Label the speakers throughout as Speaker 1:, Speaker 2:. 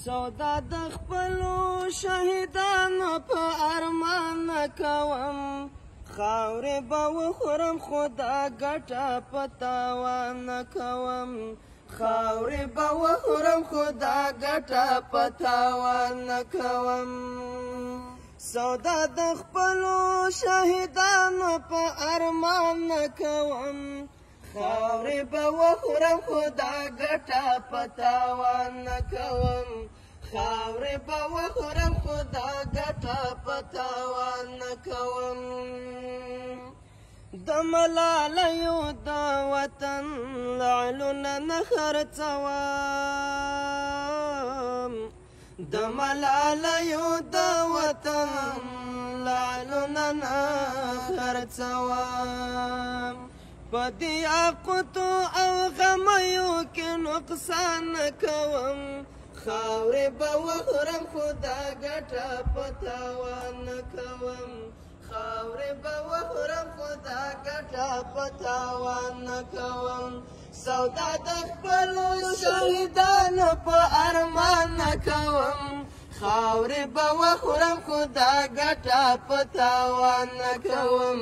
Speaker 1: سودا د خپلو شهیدانو په ارمان نه کوم خاورې به وخورم خو دا ګټه په تاوان نه کوم خاورې به وخورم خو دا ګټه په تاوان نه کوم سودا د خپلو شهیدانو په ارمان نه کوم خاورې به وخورم خو دا ګټه په تاوان نه کوم خاورې به وخورم خو دا ګټه په تاوان نه کوم د ملالیو د وطن لعلونه نه خرڅوم د ملالیو د وطن لعلونه نه خرڅوم په دې یاقوتو او غمیو کې نقصان نه کوم خاورې به وخورم خو دا ګټه په تاوان نه کوم خاورې به وخورم خو دا ګټه په تاوان نه کوم سودا د خپلو شهیدانو په ارمان نه کوم خاورې به وخورم خو دا ګټه په تاوان نه کوم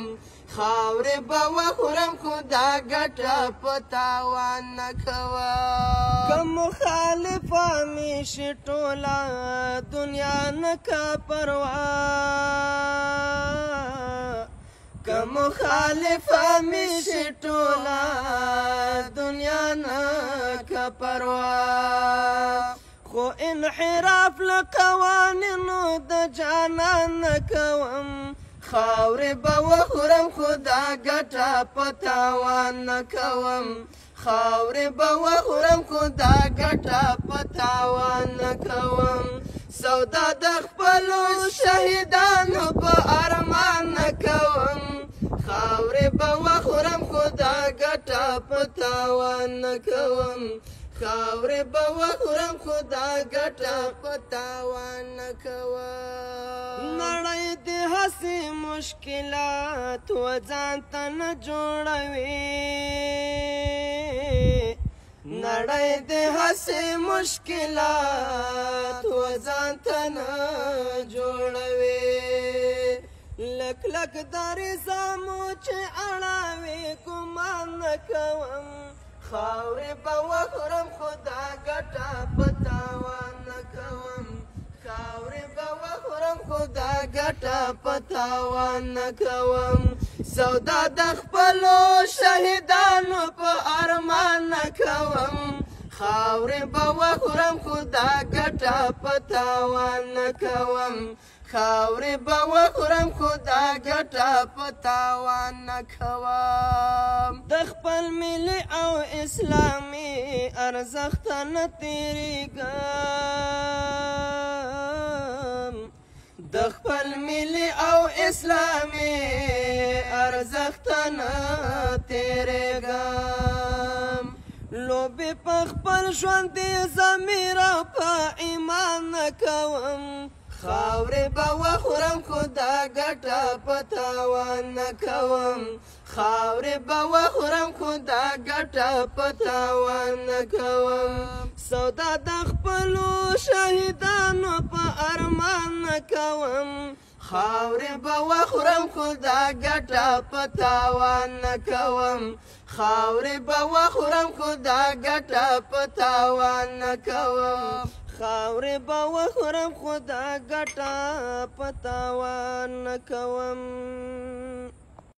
Speaker 1: خاورې به وخورم خو دا ګټه په تاوان نه کوم که مخالفه مې شي ټوله دنیا نه که پروا که مخالفه مې شي ټوله دنیا نه که پروا خو انحراف له قوانینو د جانان نه کوم خاورې به وخورم خو دا ګټه په تاوان نه کوم خاورې به وخورم خو دا ګټه په تاوان نه کوم سودا د خپلو شهیدانو په ارمان نه کوم خاورې به وخورم خو دا ګټه په تاوان نه کوم خاورې به وخورم خو دا ګټه په تاوان نه کوم نړۍ دې هسې مشکلات و ځان ته نه جوړوي نړۍ دې هسې مشکلات و ځان ته نه جوړوي لک لک دارې زامو چې اړوي ګمان نه کوم خاورې به وخورم خو دا ګټه په تاوان نه کوم خاورې به وخورم خو دا ګټه په تاوان نه کوم سودا د خپلو شهیدانو په ارمان نه کوم خاورې به وخورم خو دا ګټه په تاوان نه کوم خاورې به وخورم خو دا ګټه په تاوان نه کوم د خپل ملي او اسلامي ارزښت نه تېرېږم د خپل ملي او اسلامي ارزښت نه تېرېږم لوبې په خپل ژوندي ضمیر او په ایمان نه کوم خاورې به وخورم خو دا ګټه په تاوان نه کوم خاورې به وخورم خو دا ګټه په تاوان نه کوم سودا د خپلو شهیدانو په ارمان نه کوم خاورې به وخورم خو دا ګټه په تاوان نه کوم خاورې به وخورم خو دا ګټه په تاوان نه کوم خاورې به وخورم خو دا ګټه په تاوان نه کوم